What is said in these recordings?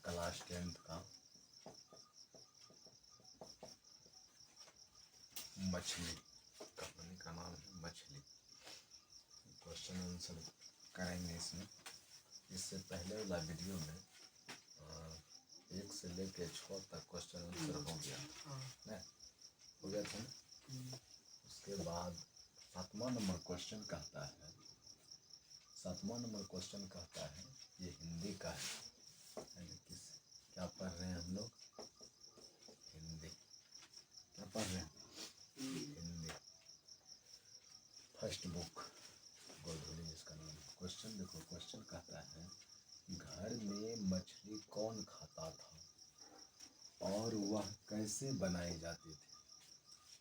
Class 10th का मछली, कहानी का नाम है मछली। क्वेश्चन आंसर करेंगे इसमें। इससे पहले वाला वीडियो में 1 से लेके 6 तक क्वेश्चन आंसर हो गया ना, हो गया था ना। उसके बाद 7वां नंबर क्वेश्चन कहता है, 7वां नंबर क्वेश्चन कहता है ये हिंदी का है। किस क्या पढ़ रहे हैं हम लोग? हिंदी। क्या पढ़ रहे हैं? हिंदी फर्स्ट बुक गोधुली जिसका नाम है। क्वेश्चन देखो, क्वेश्चन कहता है घर में मछली कौन खाता था और वह कैसे बनाई जाती थी।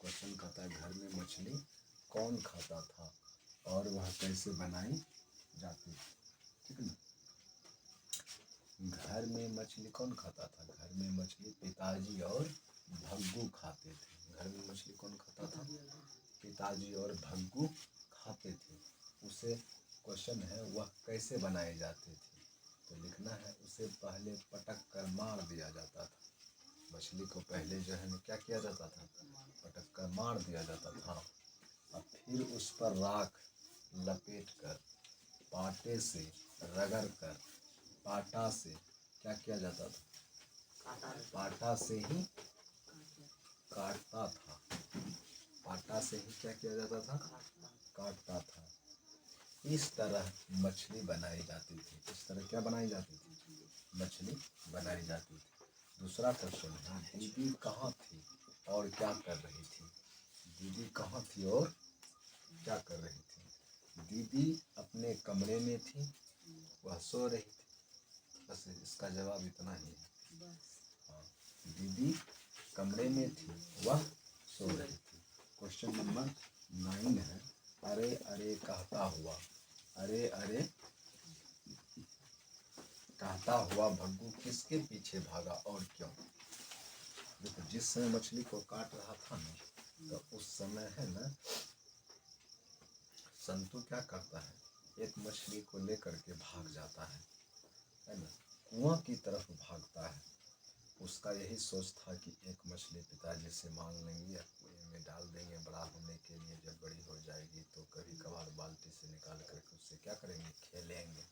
क्वेश्चन कहता है घर में मछली कौन खाता था और वह कैसे बनाई जाती थी। ठीक है ना। घर में मछली कौन खाता था? घर में मछली पिताजी और भग्गू खाते थे। घर में मछली कौन खाता था? पिताजी और भग्गू खाते थे। उसे क्वेश्चन है वह कैसे बनाई जाती थी, तो लिखना है उसे पहले पटक कर मार दिया जाता था। मछली को पहले जो है ना क्या किया जाता था? पटक कर मार दिया जाता था। और फिर उस पर राख लपेट कर पाटे से रगड़ कर पाटा से क्या किया जाता था? पाटा से ही काटता था। पाटा से ही क्या किया जाता था? काटता था। इस तरह मछली बनाई जाती थी। इस तरह क्या बनाई जाती थी? मछली बनाई जाती थी। दूसरा क्वेश्चन है दीदी कहाँ थी और क्या कर रही थी? दीदी कहाँ थी और क्या कर रही थी? दीदी अपने कमरे में थी, वह सो रही थी। बस इसका जवाब इतना ही है। हाँ, दीदी कमरे में थी, वह सो रही थी। क्वेश्चन नंबर 9 है अरे अरे कहता हुआ, अरे अरे कहता हुआ भग्गू किसके पीछे भागा और क्यों? देखो, जिस समय मछली को काट रहा था ना, तो उस समय है ना संतू क्या करता है, एक मछली को लेकर के भाग जाता है ना, कुआं की तरफ भागता है। उसका यही सोच था कि एक मछली पिताजी से मांग लेंगे या कुएं में डाल देंगे बड़ा होने के लिए। जब बड़ी हो जाएगी तो कभी कभार बाल्टी से निकाल करके उससे क्या करेंगे? खेलेंगे।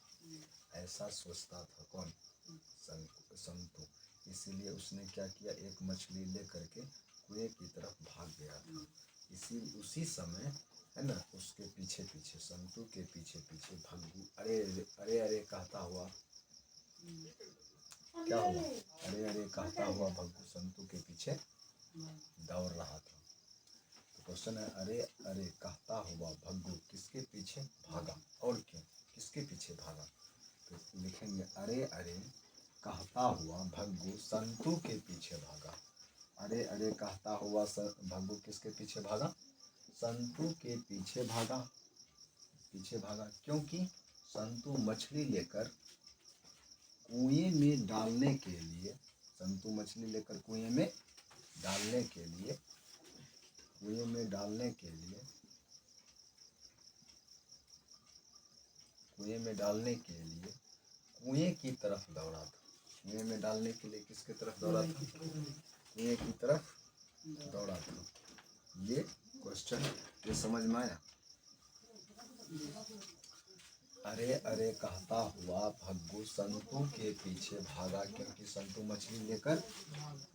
ऐसा सोचता था कौन? संतू। इसीलिए उसने क्या किया, एक मछली ले करके कुएं की तरफ भाग गया था। उसी समय है ना उसके पीछे पीछे, संतू के पीछे पीछे भग्गू अरे अरे अरे कहता हुआ क्या हुआ? अरे अरे कहता हुआ भग्गू संतू के पीछे दौड़ रहा था। तो क्वेश्चन है अरे अरे कहता हुआ भग्गू किसके पीछे भागा और क्यों? किसके पीछे भागा? तो लिखेंगे अरे अरे कहता हुआ भग्गू संतू के पीछे भागा। अरे अरे कहता हुआ भग्गू किसके पीछे भागा? संतू के पीछे भागा। पीछे भागा क्योंकि संतू मछली लेकर कुएं में डालने के लिए, संतू मछली लेकर कुएं में डालने के लिए, कुएं में डालने के लिए, कुएं में डालने के लिए कुएं की तरफ दौड़ा था। कुएं में डालने के लिए किसकी तरफ दौड़ा था? कुएं की तरफ दौड़ा था। ये क्वेश्चन ये समझ में आया? अरे अरे कहता हुआ भग्गू संतू के पीछे भागा क्योंकि संतू मछली लेकर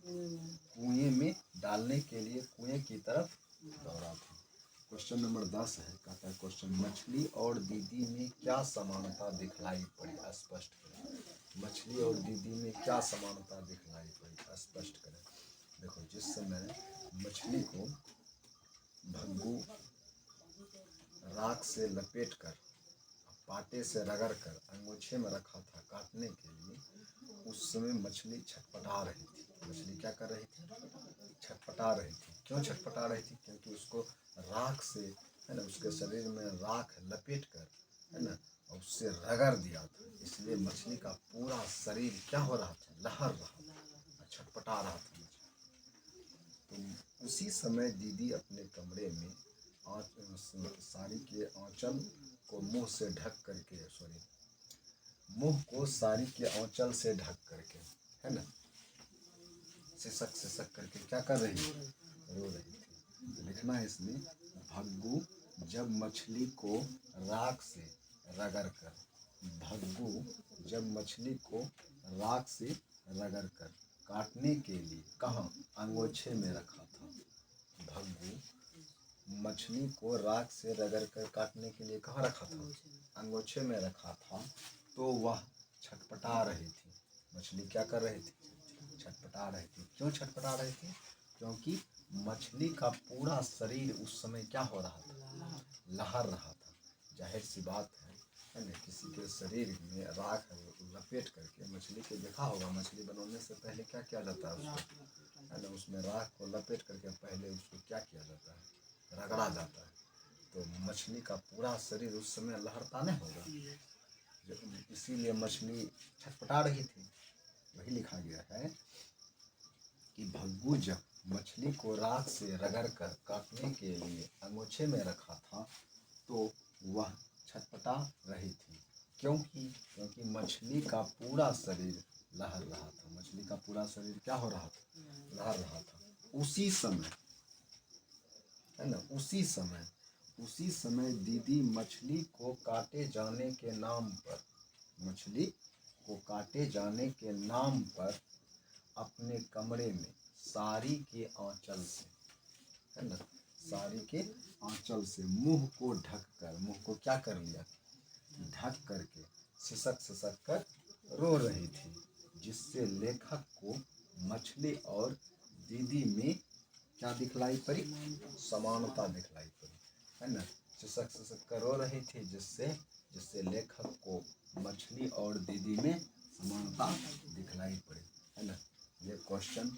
कुएं में डालने के लिए कुएं की तरफ दौड़ा था। क्वेश्चन नंबर 10 है, कहता है क्वेश्चन मछली और दीदी में क्या समानता दिखलाई पड़ी? स्पष्ट करें। मछली और दीदी में क्या समानता दिखलाई पड़ी? स्पष्ट करें। देखो, जिस समय मछली को भग्गू राख से लपेट कर पाटे से रगड़ कर अंगोछे में रखा था काटने के लिए, उस समय मछली छटपटा रही थी। मछली क्या कर रही थी? छटपटा रही थी। क्यों छटपटा रही थी? क्योंकि उसको राख से है ना, उसके शरीर में राख लपेट कर है ना और उससे रगड़ दिया था। इसलिए मछली का पूरा शरीर क्या हो रहा था? लहर रहा था, छटपटा रहा था मछली। तो उसी समय दीदी अपने कमरे में साड़ी के आंचल को मुंह को साड़ी के आंचल से ढक करके है ना, सिसक सिसक करके क्या कर रही थी, रो रही थी। तो लिखना है इसमें, भग्गू जब मछली को राख से रगड़ कर, भग्गू जब मछली को राख से रगड़ कर काटने के लिए कहाँ, अंगोछे में रखा था। भग्गू मछली को राख से रगड़ कर काटने के लिए कहाँ रखा था, अंगोछे में रखा था। तो वह छटपटा रही थी। मछली क्या कर रही थी, छटपटा रही थी। क्यों छटपटा रही थी, क्योंकि मछली का पूरा शरीर उस समय क्या हो रहा था, लहर रहा था। जाहिर सी बात है ना, किसी के शरीर में राख लपेट करके, मछली को देखा होगा, मछली बनाने से पहले क्या किया जाता है उसको, है ना, उसमें राख को लपेट करके पहले उसको क्या किया जाता है, रगड़ा जाता है। तो मछली का पूरा शरीर उस समय लहरता नहीं होगा, इसीलिए मछली छटपटा रही थी। वही लिखा गया है कि भग्गू जब मछली को राख से रगड़ कर काटने के लिए अंगोछे में रखा था तो वह छटपटा रही थी। क्योंकि मछली का पूरा शरीर लहर रहा था। मछली का पूरा शरीर क्या हो रहा था, लहर रहा था। उसी समय, है ना, उसी समय दीदी मछली को काटे जाने के नाम पर, मछली को काटे जाने के नाम पर अपने कमरे में साड़ी के आंचल से, है ना, साड़ी के आंचल से मुंह को ढककर, मुंह को क्या कर लिया, ढक करके सिसक सिसक कर रो रही थी, जिससे लेखक को मछली और दीदी में क्या दिखलाई पड़ी, समानता दिखलाई पड़ी, है ना। सिसक सिसक कर रो रही थी, जिससे लेखक को मछली और दीदी में समानता दिखलाई पड़ी, है ना। ये क्वेश्चन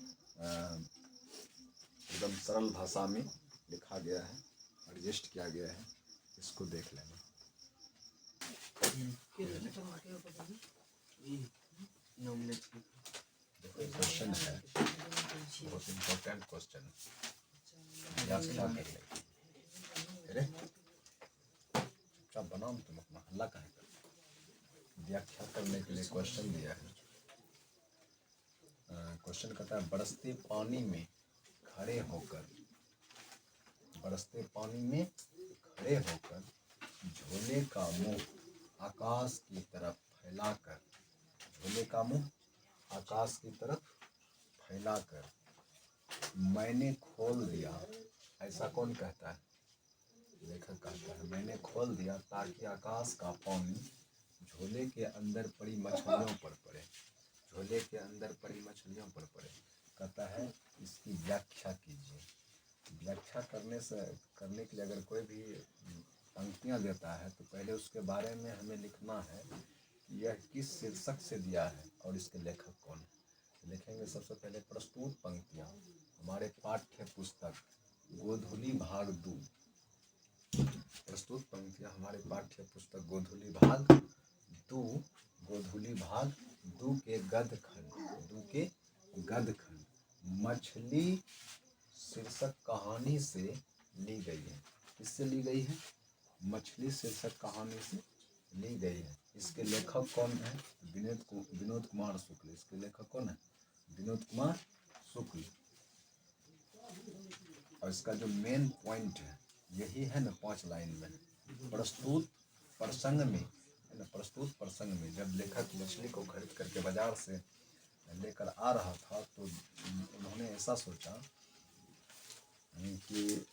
एकदम सरल भाषा में लिखा गया है, एडजस्ट किया गया है, इसको देख लेना। क्वेश्चन है, बहुत इम्पोर्टेंट क्वेश्चन है, व्याख्या कर ले। अरे क्या बनाओ तुम अपना हल्ला कहे कर, व्याख्या करने के लिए क्वेश्चन दिया है। क्वेश्चन कहता है, बरसते पानी में खड़े होकर, बरसते पानी में खड़े होकर झोले का मुंह आकाश की तरफ फैलाकर, झोले का मुंह आकाश की तरफ फैलाकर मैंने खोल दिया, ऐसा कौन कहता है, लेखक कहता है, मैंने खोल दिया ताकि आकाश का पानी झोले के अंदर पड़ी मछलियों पर पड़े, झोले के अंदर पड़ी मछलियों पर पड़े। कहता है इसकी व्याख्या कीजिए। व्याख्या करने के लिए अगर कोई भी पंक्तियाँ देता है तो पहले उसके बारे में हमें लिखना है कि यह किस शीर्षक से दिया है और इसके लेखक कौन है। लिखेंगे सबसे पहले प्रस्तुत पंक्तियाँ, हमारे पाठ्य पुस्तक गोधूली भाग 2, प्रस्तुत पंक्तियाँ हमारे पाठ्य पुस्तक गोधूली भाग 2, गोधूली भाग 2 के गद्यखंड मछली शीर्षक कहानी से ली गई है। किससे ली गई है, मछली शीर्षक कहानी से ली गई है। इसके लेखक कौन है, विनोद कुमार शुक्ल। इसके लेखक कौन है, विनोद कुमार शुक्ल। और इसका जो मेन पॉइंट है यही है ना, 5 लाइन में, प्रस्तुत प्रसंग में, है ना, प्रस्तुत प्रसंग में जब लेखक मछली को खरीद करके बाजार से लेकर आ रहा था तो उन्होंने ऐसा सोचा कि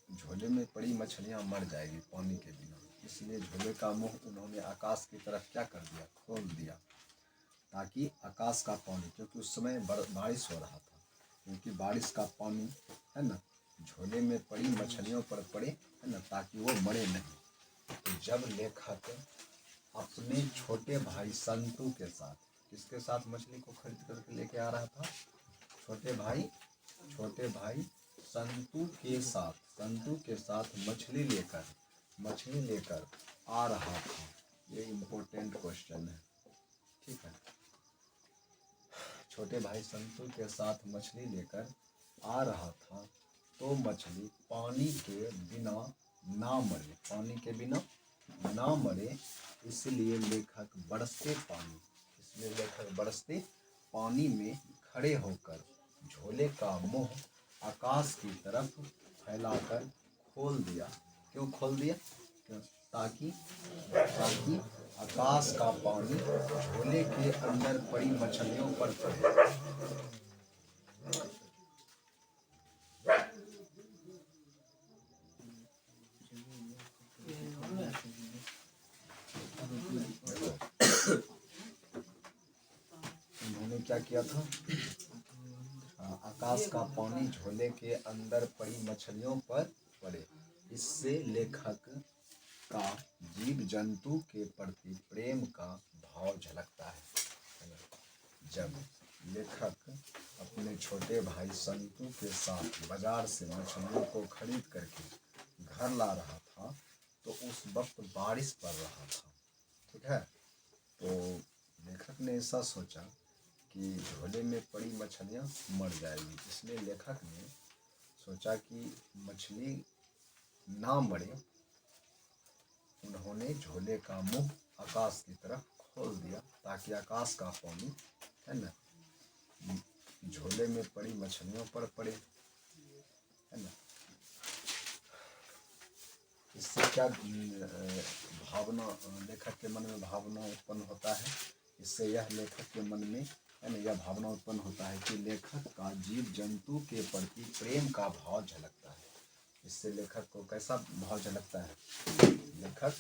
झोले में पड़ी मछलियां मर जाएगी पानी के बिना, इसलिए झोले का मुंह उन्होंने आकाश की तरफ क्या कर दिया, खोल दिया, ताकि आकाश का पानी, क्योंकि उस समय बारिश हो रहा था, क्योंकि बारिश का पानी, है ना, झोले में पड़ी मछलियों पर पड़े, है ना, ताकि वो मरे नहीं। तो जब लेखक अपने छोटे भाई संतू के साथ, किसके साथ मछली को खरीद करके लेके आ रहा था, छोटे भाई संतू के साथ मछली लेकर आ रहा था। ये इम्पोर्टेंट क्वेश्चन है, ठीक है। छोटे भाई संतू के साथ मछली लेकर आ रहा था तो मछली पानी के बिना ना मरे, इसलिए लेखक बरसते पानी, इसलिए लेखक बरसते पानी में खड़े होकर झोले का मुंह आकाश की तरफ फैलाकर खोल दिया। क्यों खोल दिया? ताकि आकाश का पानी झोले के अंदर पड़ी मछलियों पर पड़े। उन्होंने क्या किया था? आकाश का पानी झोले के अंदर पड़ी मछलियों पर पड़े। इससे लेखक का जीव जंतु के प्रति प्रेम का भाव झलकता है। जब लेखक अपने छोटे भाई संतू के साथ बाजार से मछलियों को खरीद करके घर ला रहा था तो उस वक्त बारिश पड़ रहा था। ठीक है, तो लेखक ने ऐसा सोचा कि झोले में पड़ी मछलियाँ मर जाएगी, इसलिए लेखक ने सोचा कि मछली ना मरे। उन्होंने झोले का मुंह आकाश की तरफ खोल दिया ताकि आकाश का पानी है ना झोले में पड़ी मछलियों पर पड़े, है ना। इससे क्या भावना लेखक के मन में भावना उत्पन्न होता है? इससे यह लेखक के मन में है ना यह भावना उत्पन्न होता है कि लेखक का जीव जंतु के प्रति प्रेम का भाव झलकता है। इससे लेखक को कैसा भाव झलकता है? लेखक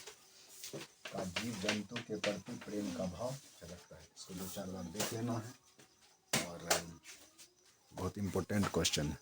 का जीव जंतु के प्रति प्रेम का भाव झलकता है। इसको 2-4 बार देख लेना है और बहुत इम्पोर्टेंट क्वेश्चन है।